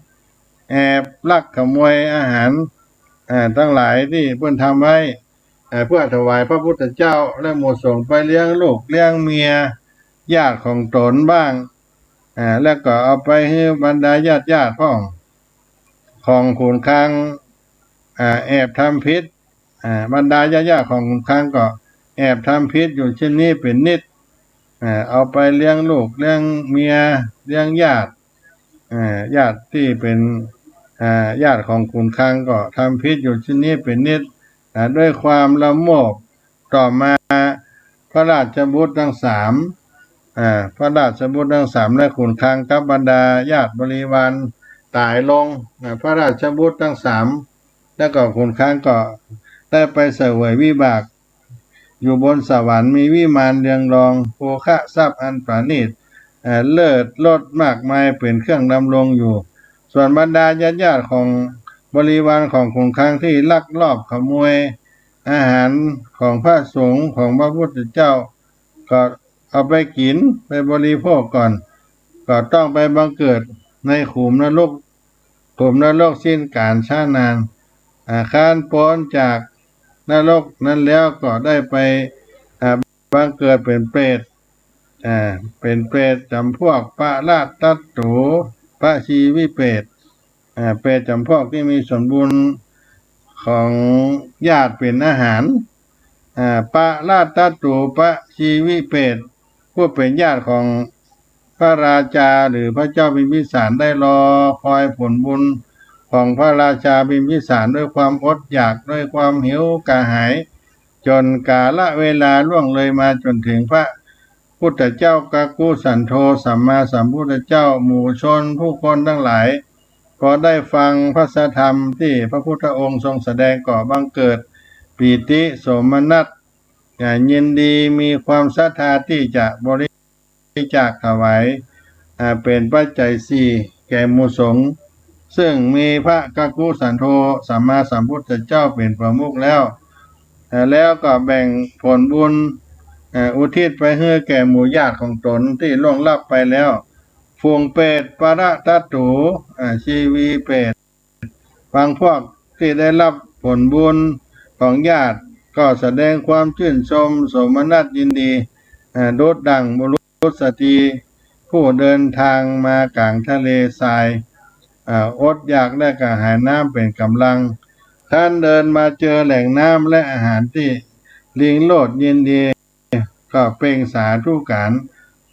แอบลักขโมยอาหารทั้งหลายที่เพิ่นทำไว้เพื่อถวายพระพุทธเจ้าและหมู่สงฆ์ไปเลี้ยงลูกเลี้ยงเมียญาติของตนบ้างแล้วก็เอาไปให้บรรดาญาติของขุนคลังแอบทำพิษบรรดาญาติของขุนคลังก็แอบทำพิษอยู่เช่นนี้เป็นนิดเอาไปเลี้ยงลูกเลี้ยงเมียเลี้ยงญาติที่เป็นญาติของขุนคลังก็ทำพิษอยู่เช่นนี้เป็นนิดด้วยความละโมบต่อมาพระราชบุตรทั้ง3พระราชบุตรทั้ง3และขุนคลังกับบรรดาญาติบริวารตายลงพระราชบุตรทั้ง3แล้วก็ขุนคลังก็ได้ไปเสวยวิบากอยู่บนสวรรค์มีวิมานเรืองรองโภคะทรัพย์อันประณีตเลิศลดมากมายเป็นเครื่องดำรงอยู่ ส่วนบรรดาญาติของบริวารของคงคลังที่ลักลอบขโมยอาหารของพระสงฆ์ของพระพุทธเจ้าก็เอาไปกินไปบริโภคก่อนก็ต้องไปบังเกิดในขุมนรกสิ้นกาลช้านานคานพ้นจากนรกนั้นแล้วก็ได้ไปบังเกิดเป็นเปรตเป็นเปรตจำพวกปะราตัตตูพระชีวิเปรตเปรตจำพวกที่มีส่วนบุญของญาติเป็นอาหารปะราตัตตูพระชีวิเปรตผู้เป็นญาติของพระราชาหรือพระเจ้าพิมพิสารได้รอคอยผลบุญของพระราชาพิมพิสารด้วยความอดอยากด้วยความหิวกระหายจนกาลเวลาล่วงเลยมาจนถึงพระพุทธเจ้ากักกุสันโธสัมมาสัมพุทธเจ้าหมู่ชนผู้คนทั้งหลายพอได้ฟังพระธรรมที่พระพุทธองค์ทรงแสดงก่อบังเกิดปีติโสมนัสยินดีมีความศรัทธาที่จะบริจาคถวายเป็นปัจจัยสี่แก่หมู่สงฆ์ซึ่งมีพระกักกุสันโธสัมมาสัมพุทธเจ้าเป็นประมุขแล้วก็แบ่งผลบุญอุทิศไปให้แก่หมู่ญาติของตนที่ล่วงลับไปแล้วฝูงเปรตปรตัตถุชีวีเปรตบางพวกที่ได้รับผลบุญของญาติก็แสดงความชื่นชมโสมนัสยินดีโดดดังบุรุษสตรีผู้เดินทางมากลางทะเลทรายอดอยากและกระหายน้ำเป็นกำลังท่านเดินมาเจอแหล่งน้ำและอาหารที่ลิงโลดยินดีก็เปล่งสาธุการ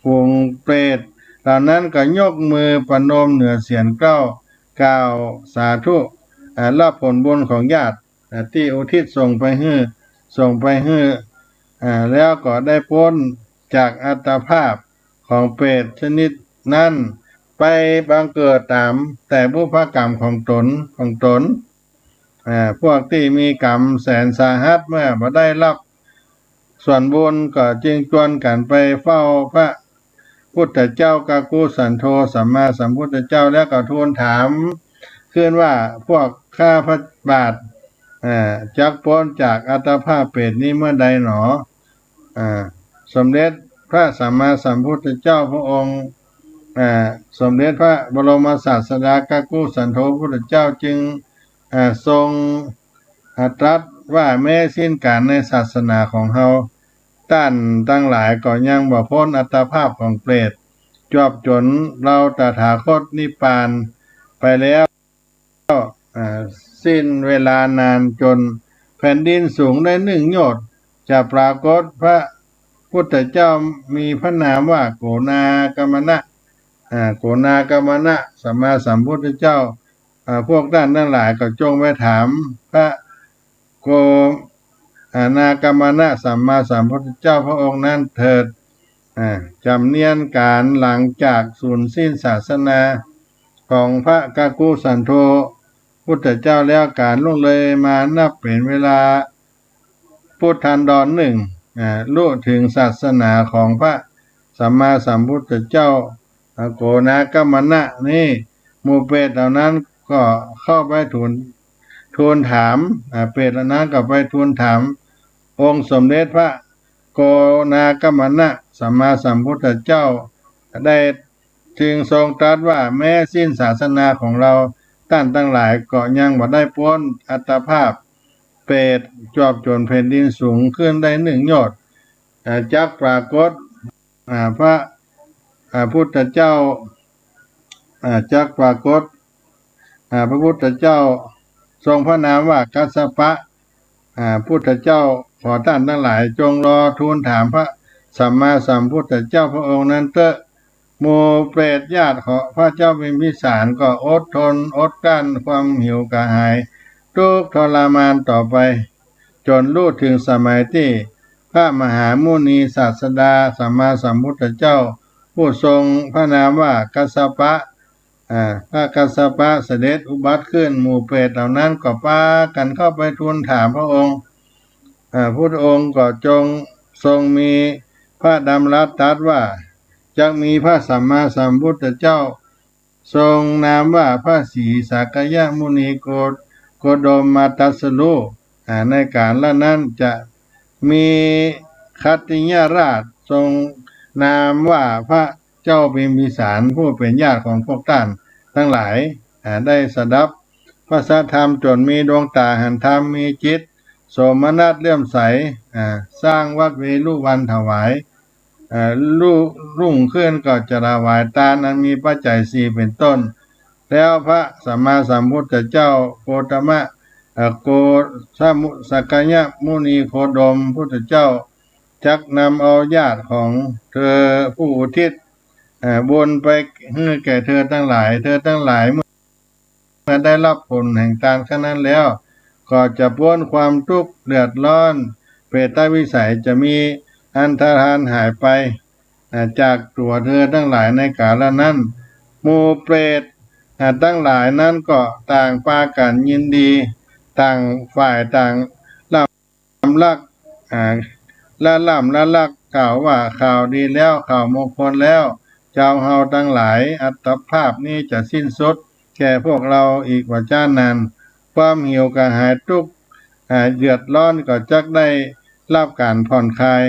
ฝูงเปรตเหล่านั้นก็ยกมือประนมเหนือเสียงกล่าวสาธุรับผลบุญของญาติที่อุทิศส่งไปให้แล้วก็ได้พ้นจากอัตภาพของเปรตชนิดนั้นไปบังเกิดตามแต่บุพกรรมของตนพวกที่มีกรรมแสนสาหัสเมื่อบ่ได้รับส่วนบุญก็จึงชวนกันไปเฝ้าพระพุทธเจ้ากักกุสันโธสัมมาสัมพุทธเจ้าแล้วก็ทูลถามขึ้นว่าพวกข้าพระบาทจักพ้นจากอัตภาพเปรตนี้เมื่อใดหนอสมเด็จพระสัมมาสัมพุทธเจ้าพระองค์สมเด็จพระบรมศาสดากักกุสันโธพุทธเจ้าจึงทรงตรัสว่าแม้สิ้นกาลในศาสนาของเฮาท่านทั้งหลายก็ยังบ่พ้นอัตภาพของเปรตจวบจนเราตถาคตนิพพานไปแล้วสิ้นเวลานานจนแผ่นดินสูงได้1 โยชน์จะปรากฏพระพุทธเจ้ามีพระนามว่าโกนากมนะสัมมาสัมพุทธเจ้าพวกท่านทั้งหลายก็จงไปถามพระโกนากมนะสัมมาสัมพุทธเจ้าพระองค์นั้นเถิดจำเนียนการหลังจากสูญสิ้นศาสนาของพระกักกุสันโธพุทธเจ้าแล้วการล่วงเลยมานับเป็นเวลาพุทธันดร1รู้ถึงศาสนาของพระสัมมาสัมพุทธเจ้าโกนากมนะนี่หมู่เปรตเหล่านั้นก็เข้าไปทูลถามเปรตเหล่านั้นก็ไปทูลถามองค์สมเด็จพระโกนากมนะสัมมาสัมพุทธเจ้าได้จึงทรงตรัสว่าแม้สิ้นศาสนาของเราท่านทั้งหลายก็ยังบ่ได้พ้นอัตภาพเปรตจวบจนแผ่นดินสูงขึ้นได้1 โยชน์จักปรากฏพระพุทธเจ้าจักปรากฏพระพุทธเจ้าทรงพระนามว่ากัสสปะพุทธเจ้าขอท่านทั้งหลายจงรอทูลถามพระสัมมาสัมพุทธเจ้าพระองค์นั้นเถอะหมู่เปรตญาติของพระเจ้าพิมพิสารก็อดทนอดกลั้นความหิวกระหายทุกข์ทรมานต่อไปจนรู้ถึงสมัยที่พระมหามุนีศาสดาสัมมาสัมพุทธเจ้าผู้ทรงพระนามว่ากัสสปะพระกัสสปะเสด็จอุบัติขึ้นหมู่เปรตเหล่านั้นก็พากันเข้าไปทูลถามพระองค์พุทธองค์ก็ทรงมีพระดำรัสตรัสว่าจะมีพระสัมมาสัมพุทธเจ้า ทรงนามว่าพระศรีสักยมุนีโคดมมาตรัสรู้ในการละนั้นจะมีคัตติยราชทรงนามว่าพระเจ้าพิมพิสารผู้เป็นญาติของพวกท่านทั้งหลายได้สดับพระสัทธรรมจนมีดวงตาหันธรรมมีจิตโสมนัสเลื่อมใสสร้างวัดเวลุวันถวายรุ่งขึ้นก็จะถวายทานอันมีปัจจัยสี่เป็นต้นแล้วพระสัมมาสัมพุทธเจ้าโคตมะโกสักกยมุนีโคดมพุทธเจ้าจักนำเอาญาติของเธอผู้อุทิศบนไปให้แก่เธอทั้งหลายเมื่อได้รับผลแห่งทานขนั้นแล้วก็จะพ้นความทุกข์เดือดร้อนเปรตวิสัยจะมีอันธพาลหายไปจากตัวเธอทั้งหลายในกาลนั้นหมู่เปรตทั้งหลายนั้นก็ต่างพากันยินดีต่างฝ่ายต่างล่ำลักละล่ำละลักกล่าวว่าข่าวดีแล้วข่าวมงคลแล้วเจ้าเฮาทั้งหลายอัตภาพนี้จะสิ้นสุดแก่พวกเราอีกว่าจ้านานความหิวกระหายทุกข์เดือดร้อนก็จักได้รับการผ่อนคลาย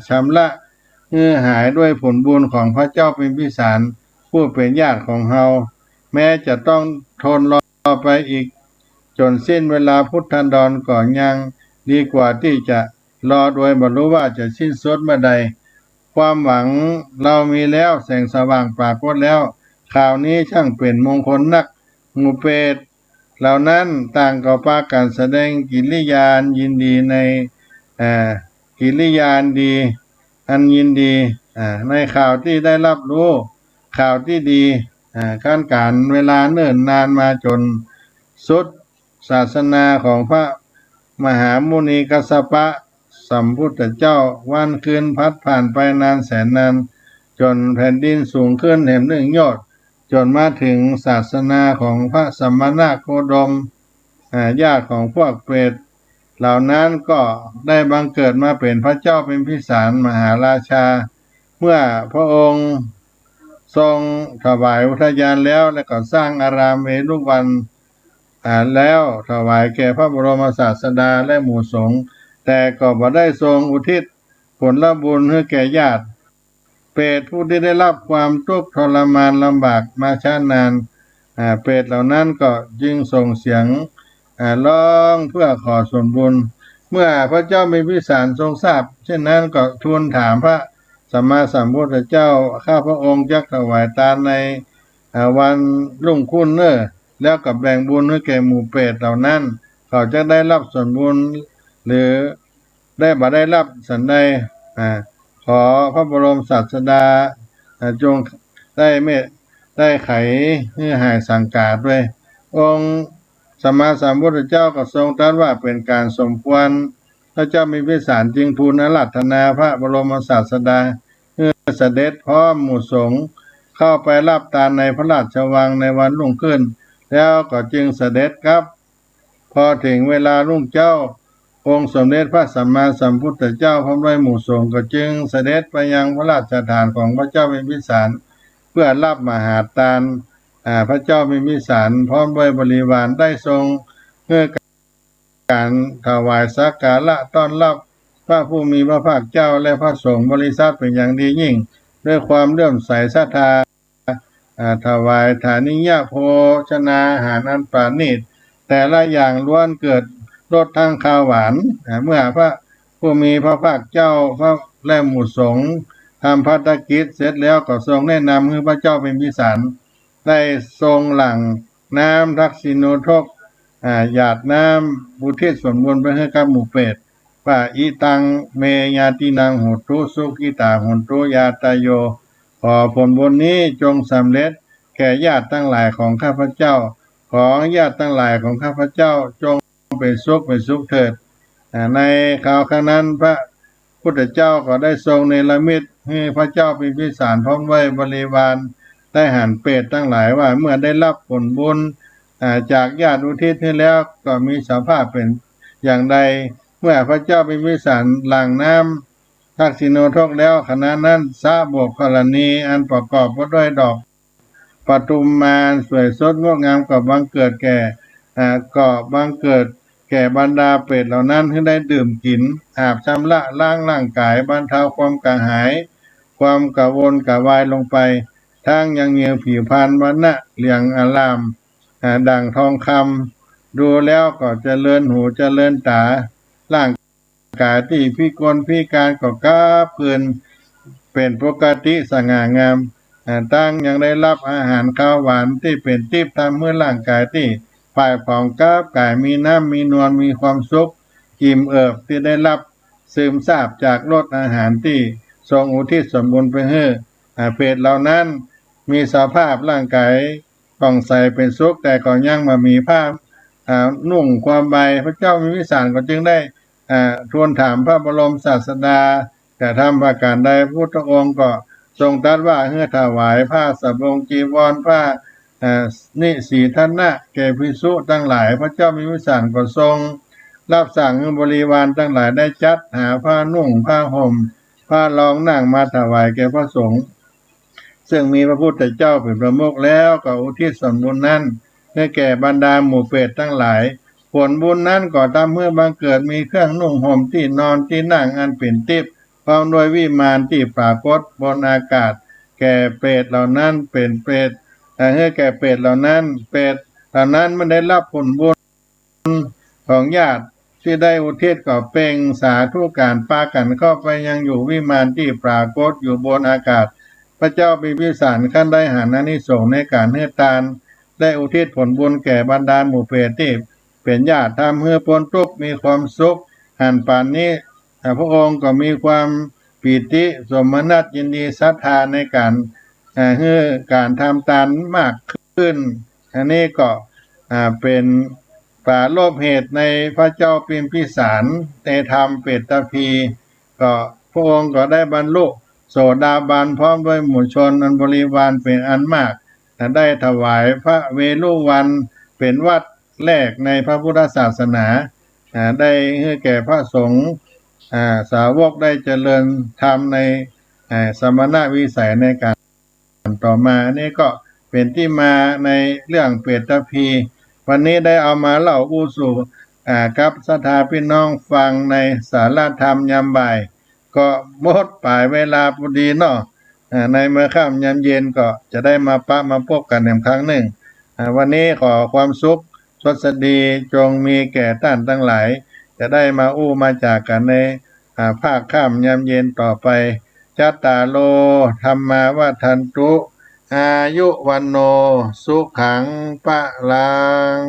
ชำระหายด้วยผลบุญของพระเจ้าพิมพิสารผู้เป็นญาติของเฮาแม้จะต้องทนรอไปอีกจนสิ้นเวลาพุทธันดรก่อนยังดีกว่าที่จะรอโดยบรรลุว่าจะสิ้นสุดเมื่อใดความหวังเรามีแล้วแสงสว่างปรากฏแล้วข่าวนี้ช่างเป็นมงคลนักหมู่เปรตเหล่านั้นต่างก็พากันแสดงกิริยายินดีในกิริยาดีอันยินดีในข่าวที่ได้รับรู้ข่าวที่ดีการเวลาเนิ่นนานมาจนสุดศาสนาของพระมหามุนีกัสสปะสัมพุทธเจ้าวันคืนพัดผ่านไปนานแสนนานจนแผ่นดินสูงขึ้นแห่งหนึ่งโยชน์จนมาถึงศาสนาของพระสัมมานาโคดมญาติของพวกเปรตเหล่านั้นก็ได้บังเกิดมาเป็นพระเจ้าเป็นพิสารมหาราชาเมื่อพระองค์ทรงถวายอุทยานแล้วก็สร้างอารามเวลุวันแล้วถวายแก่พระบรมศาสดาและหมู่สงฆ์แต่ก็บ่ได้ทรงอุทิศผลบุญให้แก่ญาติเปรตผู้ที่ได้รับความทุกข์ทรมานลำบากมาช้านานเปรตเหล่านั้นก็จึงส่งเสียงร้องเพื่อขอส่วนบุญเมื่อพระเจ้ามีพิสารทรงทราบเช่นนั้นก็ทูลถามพระสัมมาสัมพุทธเจ้าข้าพระองค์จักถวายทานในวันรุ่งขึ้นแล้วกับแบ่งบุญให้แก่หมู่เปรตเหล่านั้นเขาจะได้รับส่วนบุญหรือได้บ่ได้รับสันใดขอพระบรมศาสดาจงได้ไขให้หายสังกาดด้วยองค์สัมมาสัมพุทธเจ้าก็ทรงตรัสว่าเป็นการสมควรพระเจ้ามีพิสารจึงทูลอาราธนาพระบรมศาสดาเมื่อเสด็จพร้อมหมู่สงฆ์เข้าไปรับทานในพระราชวังในวันรุ่งขึ้นแล้วก็จึงเสด็จครับพอถึงเวลารุ่งเจ้าองค์สมเด็จพระสัมมาสัมพุทธเจ้าพร้อมด้วยหมู่สงฆ์ก็จึงเสด็จไปยังพระราชฐานของพระเจ้าพิมพิสารเพื่อรับมหาทานพระเจ้าพิมพิสารพร้อมด้วยบริวารได้ทรงเพื่อการถวายสักการะต้อนรับพระผู้มีพระภาคเจ้าและพระสงฆ์บริษัทเป็นอย่างดียิ่งด้วยความเลื่อมใสศรัทธาถวายฐานิยโภชนาอาหารอันปราณีตแต่ละอย่างล้วนเกิดรสทางข้าวหวานเมื่อพระผู้มีพระภาคเจ้าพระและหมู่สงฆ์ทำภัตกิจเสร็จแล้วก็ทรงแนะนำให้พระเจ้าเป็นพิสารได้ทรงหลั่งน้ำทักษิโนทกหยาดน้ำบุทิศส่วนบุญไปให้กับหมู่เปรตว่าอิตังเมญาตินังโหตุสุขิตาโหตุยาตโยขอผลบุญนี้จงสำเร็จแก่ญาติทั้งหลายของข้าพเจ้าของญาติทั้งหลายของข้าพเจ้าจงเป็นสุขเถิดในคราวนั้นพระพุทธเจ้าก็ได้ทรงเนรมิตให้พระเจ้าพิมพิสารพร้อมด้วยบริวารได้หันเปรตทั้งหลายว่าเมื่อได้รับผลบุญจากญาติอุทิศให้แล้วก็มีสภาพเป็นอย่างใดเมื่อพระเจ้าพิมพิสารหลั่งน้ำทักษิโนทกแล้วขณะนั้นสาบกกรณีอันประกอบด้วยดอก ปทุมมานสวยสดงดงามก็บังเกิดแก่ก็บังเกิดแก่บรรดาเปรตเหล่านั้นที่ได้ดื่มกินอาบชำระล้างร่างกายบรรเทาความกระหายความกระวนกระวายลงไปทั้งยังมีผิวพรรณวรรณะเหลืองอารามดั่งทองคำดูแล้วก็เจริญหูเจริญตาร่างกายที่พิกลพิการก็กล้าพื้นเป็นปกติสง่างามตั้งยังได้รับอาหารข้าวหวานที่เป็นทิพย์ทำเมื่อร่างกายที่ฝ่ายผ่องกล้ากายมีน้ำมีนวลมีความสุขอิ่มเอิบที่ได้รับซึมซาบจากรสอาหารที่ทรงอุทิศสมบูรณ์ไปให้เปรตเหล่านั้นมีสภาพร่างกายผ่องใสเป็นสุขแต่ก็ยังมามีภาพนุ่งความใบพระเจ้ามีวิสารก็จึงได้ทูลถามพระบรมศาสดาแต่ทำประการใดพระพุทธองค์ก็ทรงตรัสว่าเฮือถวายผ้าสบงจีวรผ้านิสีทนะแก่ภิกษุทั้งหลายพระเจ้ามีวิสารก็ทรงรับสั่งให้บริวารทั้งหลายได้จัดหาผ้านุ่งผ้าห่มผ้ารองนั่งมาถวายแก่พระสงฆ์ซึ่งมีพระพุทธเจ้าเป็นประมุขแล้วก็อุทิศส่วนบุญนั้นให้แก่บรรดาหมู่เปรตทั้งหลายผลบุญนั้นก็ทำเมื่อบังเกิดมีเครื่องนุ่งห่มที่นอนที่นั่งอันเป็นทิพย์พร้อมด้วยวิมานที่ปรากฏบนอากาศแก่เปรตเหล่านั้นเป็นเปรตให้แก่เปรตเหล่านั้นเปรตเหล่านั้นไม่ได้รับผลบุญของญาติที่ได้อุทิศก็เป่งสาธุการปากันเข้าไปยังอยู่วิมานที่ปรากฏอยู่บนอากาศพระเจ้าพิมพิสารขั้นได้หาอานิสงส์ในการให้ทานได้อุทิศผลบุญแก่บรรดาหมู่เปรตที่เป็นญาติทำให้พ้นทุกข์มีความสุขหันป่านนี้พระองค์ก็มีความปีติสมนัสยินดีศรัทธาในการให้การทำทานมากขึ้นอันนี้ก็เป็นปราโลภเหตุในพระเจ้าพิมพิสารในธรรมเปตพี ก็พระองค์ก็ได้บรรลุโสดาบันพร้อมด้วยหมู่ชนอันบริวารเป็นอันมากได้ถวายพระเวฬุวันเป็นวัดแรกในพระพุทธศาสนาได้ให้แก่พระสงฆ์สาวกได้เจริญธรรมในสมณวิสัยในการต่อมานี่ก็เป็นที่มาในเรื่องเปตพี วันนี้ได้เอามาเล่าอู้สู่กับสถาพี่น้องฟังในสารธรรมยามบ่ายก็หมดป่ายเวลาพอดีเนาะในเมื่อค่ำยามเย็นก็จะได้มามาพบกันอีกครั้งหนึ่งวันนี้ขอความสุขสวัสดีจงมีแก่ท่านทั้งหลายจะได้มาอู้มาจากกันในภาคค่ำยามเย็นต่อไปจัตตาโลธรรมาวัฏันตุอายุวันโนสุขังปะลัง